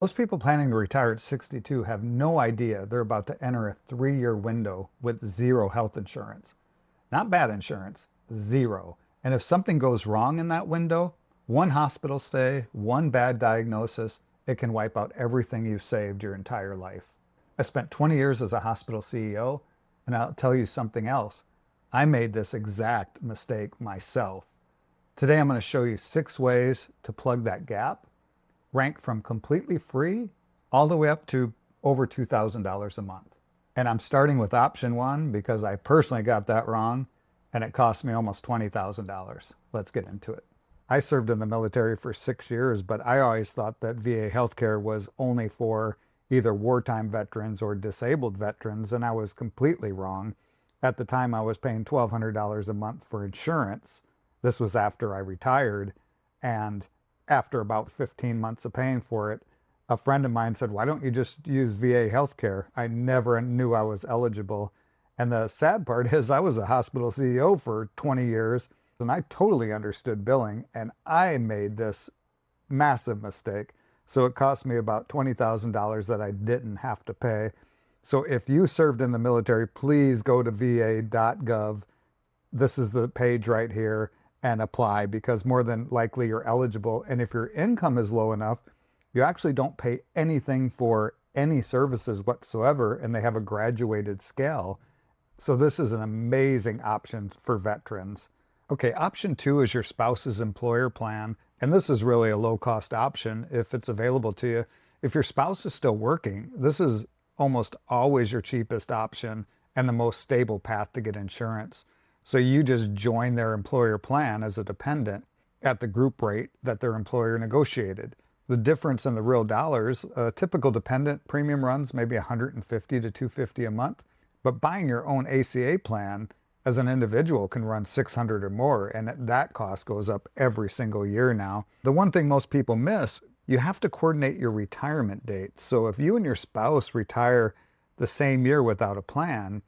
Most people planning to retire at 62 have no idea they're about to enter a 3-year window with zero health insurance. Not bad insurance, zero. And if something goes wrong in that window, one hospital stay, one bad diagnosis, it can wipe out everything you've saved your entire life. I spent 20 years as a hospital CEO, and I'll tell you something else. I made this exact mistake myself. Today I'm going to show you 6 ways to plug that gap, rank from completely free all the way up to over $2,000 a month. And I'm starting with option 1 because I personally got that wrong and it cost me almost $20,000. Let's get into it. I served in the military for 6 years, but I always thought that VA healthcare was only for either wartime veterans or disabled veterans, and I was completely wrong. At the time, I was paying $1,200 a month for insurance. This was after I retired, and after about 15 months of paying for it, a friend of mine said, "Why don't you just use VA healthcare?" I never knew I was eligible. And the sad part is I was a hospital CEO for 20 years, and I totally understood billing, and I made this massive mistake. So it cost me about $20,000 that I didn't have to pay. So if you served in the military, please go to va.gov. This is the page right here, and apply, because more than likely you're eligible. And if your income is low enough, you actually don't pay anything for any services whatsoever, and they have a graduated scale. So this is an amazing option for veterans. Okay, option 2 is your spouse's employer plan, and this is really a low-cost option if it's available to you. If your spouse is still working, this is almost always your cheapest option and the most stable path to get insurance. So you just join their employer plan as a dependent at the group rate that their employer negotiated. The difference in the real dollars, a typical dependent premium runs maybe $150 to $250 a month, but buying your own ACA plan as an individual can run $600 or more, and that cost goes up every single year now. The one thing most people miss, you have to coordinate your retirement date. So if you and your spouse retire the same year without a plan,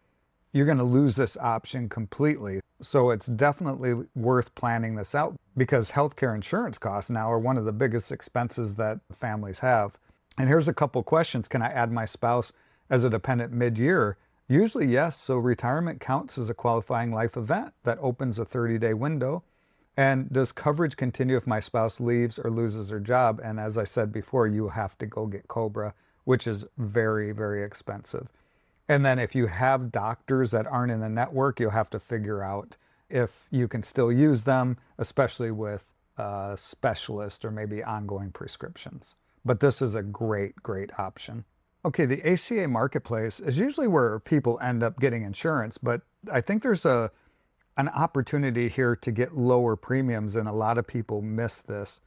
you're going to lose this option completely. So it's definitely worth planning this out, because healthcare insurance costs now are one of the biggest expenses that families have. And here's a couple questions. Can I add my spouse as a dependent mid-year? Usually yes, so retirement counts as a qualifying life event that opens a 30-day window. And does coverage continue if my spouse leaves or loses their job? And as I said before, you have to go get COBRA, which is very, very expensive. And then if you have doctors that aren't in the network, you'll have to figure out if you can still use them, especially with specialists or maybe ongoing prescriptions. But this is a great, great option. Okay, the ACA Marketplace is usually where people end up getting insurance, but I think there's an opportunity here to get lower premiums, and a lot of people miss this.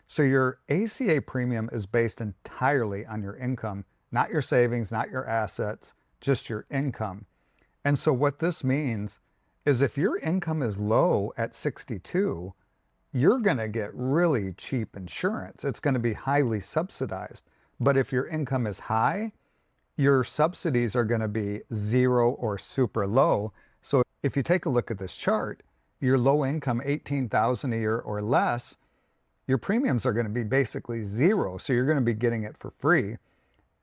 So your ACA premium is based entirely on your income, not your savings, not your assets, just your income. And so what this means is if your income is low at 62, you're going to get really cheap insurance. It's going to be highly subsidized. But if your income is high, your subsidies are going to be zero or super low. So if you take a look at this chart, your low income, $18,000 a year or less, your premiums are going to be basically zero. So you're going to be getting it for free.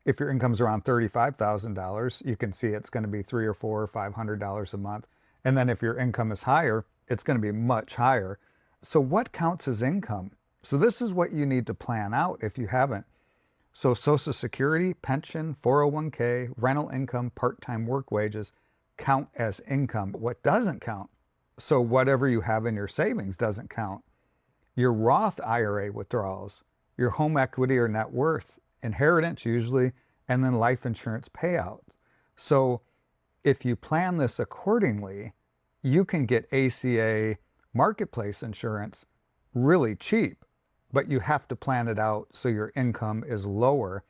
If your income's around $35,000, you can see it's going to be $300 or $400 or $500 a month. And then if your income is higher, it's going to be much higher. So what counts as income? So this is what you need to plan out if you haven't. So Social Security, pension, 401k, rental income, part-time work wages count as income. What doesn't count? So whatever you have in your savings doesn't count. Your Roth IRA withdrawals, your home equity or net worth, inheritance usually, and then life insurance payouts. So if you plan this accordingly, you can get ACA Marketplace insurance really cheap, but you have to plan it out so your income is lower.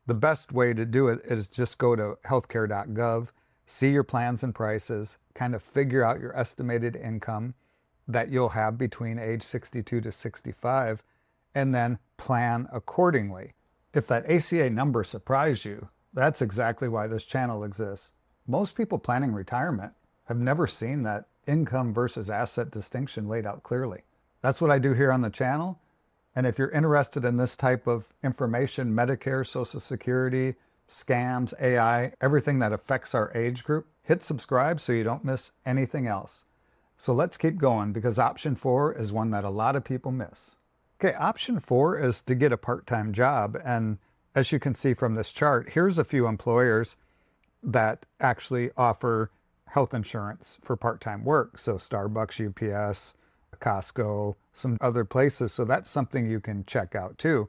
The best way to do it is just go to healthcare.gov, see your plans and prices, kind of figure out your estimated income that you'll have between age 62 to 65, and then plan accordingly. If that ACA number surprised you, that's exactly why this channel exists. Most people planning retirement have never seen that income versus asset distinction laid out clearly. That's what I do here on the channel. And if you're interested in this type of information, Medicare, Social Security, scams, AI, everything that affects our age group, hit subscribe so you don't miss anything else. So let's keep going, because option 4 is one that a lot of people miss. Okay, option 4 is to get a part-time job. And as you can see from this chart, here's a few employers that actually offer health insurance for part-time work. So Starbucks, UPS, Costco, some other places. So that's something you can check out too,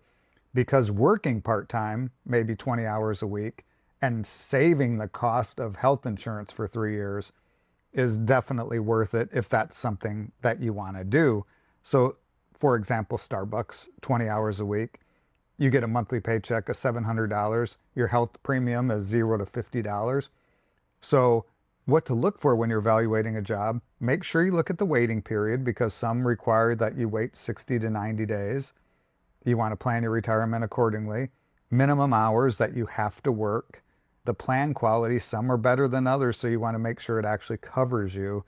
because working part-time, maybe 20 hours a week, and saving the cost of health insurance for 3 years is definitely worth it if that's something that you want to do. So for example, Starbucks, 20 hours a week, you get a monthly paycheck of $700. Your health premium is $0 to $50. So what to look for when you're evaluating a job, make sure you look at the waiting period, because some require that you wait 60 to 90 days. You want to plan your retirement accordingly. Minimum hours that you have to work. The plan quality, some are better than others, so you want to make sure it actually covers you.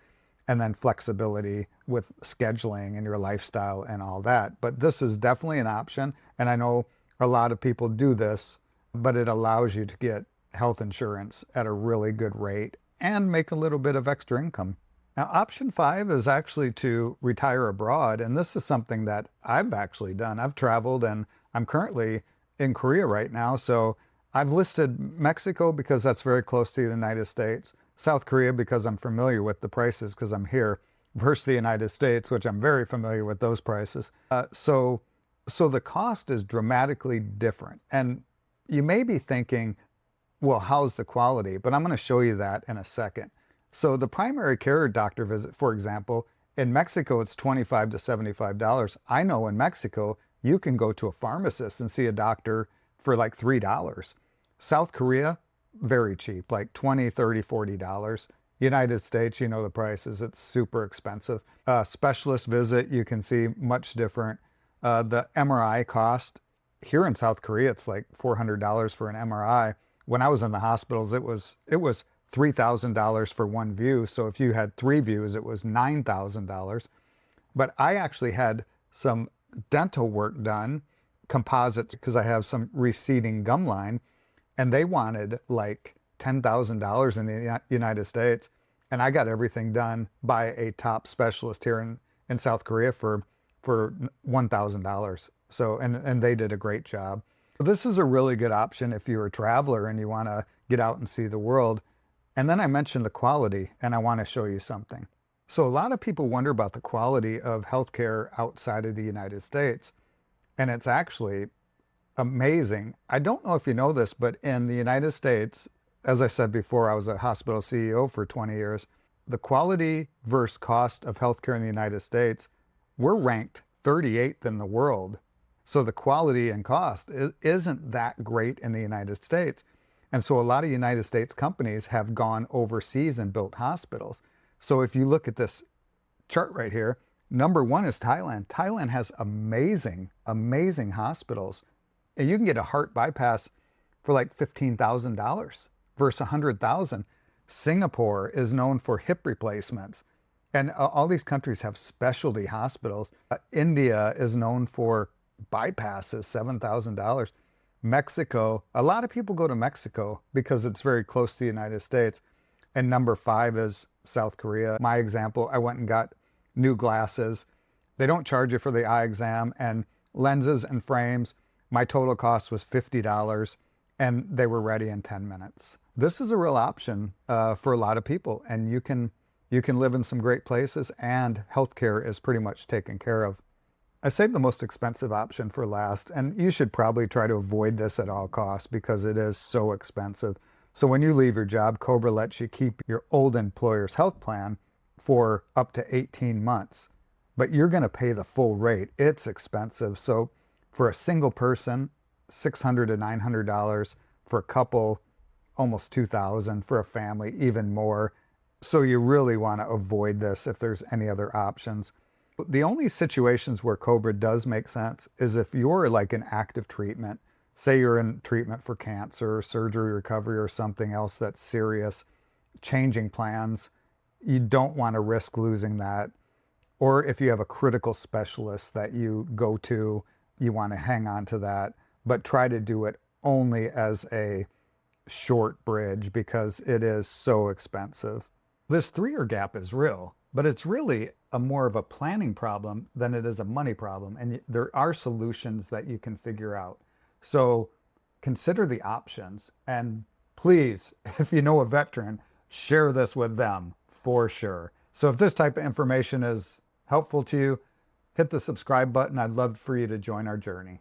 And then flexibility with scheduling and your lifestyle and all that. But this is definitely an option. And I know a lot of people do this, but it allows you to get health insurance at a really good rate and make a little bit of extra income. Now, option 5 is actually to retire abroad. And this is something that I've actually done. I've traveled, and I'm currently in Korea right now. So I've listed Mexico because that's very close to the United States. South Korea because I'm familiar with the prices because I'm here, versus the United States, which I'm very familiar with those prices. So the cost is dramatically different. And you may be thinking, well, how's the quality? But I'm going to show you that in a second. So the primary care doctor visit, for example, in Mexico, it's $25 to $75. I know in Mexico, you can go to a pharmacist and see a doctor for like $3. South Korea, very cheap, like $20, $30, $40. United States, you know the prices, it's super expensive. Specialist visit, you can see much different. The MRI cost, here in South Korea, it's like $400 for an MRI. When I was in the hospitals, it was $3,000 for one view. So if you had 3 views, it was $9,000. But I actually had some dental work done, composites, because I have some receding gum line. And they wanted like $10,000 in the United States. And I got everything done by a top specialist here in South Korea for $1,000. So, and they did a great job. This is a really good option if you're a traveler and you want to get out and see the world. And then I mentioned the quality, and I want to show you something. So a lot of people wonder about the quality of healthcare outside of the United States. And it's actually amazing. I don't know if you know this, but in the United States, as I said before, I was a hospital CEO for 20 years. The quality versus cost of healthcare in the United States, we're ranked 38th in the world. So the quality and cost isn't that great in the United States. And so a lot of United States companies have gone overseas and built hospitals. So if you look at this chart right here, number 1 is Thailand. Thailand has amazing, amazing hospitals. And you can get a heart bypass for like $15,000 versus $100,000. Singapore is known for hip replacements. And all these countries have specialty hospitals. India is known for bypasses, $7,000. Mexico, a lot of people go to Mexico because it's very close to the United States. And number 5 is South Korea. My example, I went and got new glasses. They don't charge you for the eye exam, and lenses and frames. My total cost was $50, and they were ready in 10 minutes. This is a real option for a lot of people, and you can live in some great places, and healthcare is pretty much taken care of. I saved the most expensive option for last, and you should probably try to avoid this at all costs because it is so expensive. So when you leave your job, COBRA lets you keep your old employer's health plan for up to 18 months, but you're going to pay the full rate. It's expensive. So for a single person, $600 to $900. For a couple, almost $2,000. For a family, even more. So you really want to avoid this if there's any other options. The only situations where COBRA does make sense is if you're like in active treatment. Say you're in treatment for cancer, surgery recovery, or something else that's serious, changing plans. You don't want to risk losing that. Or if you have a critical specialist that you go to you want to hang on to that, but try to do it only as a short bridge because it is so expensive. This 3-year gap is real, but it's really more of a planning problem than it is a money problem. And there are solutions that you can figure out. So consider the options. And please, if you know a veteran, share this with them for sure. So if this type of information is helpful to you, hit the subscribe button. I'd love for you to join our journey.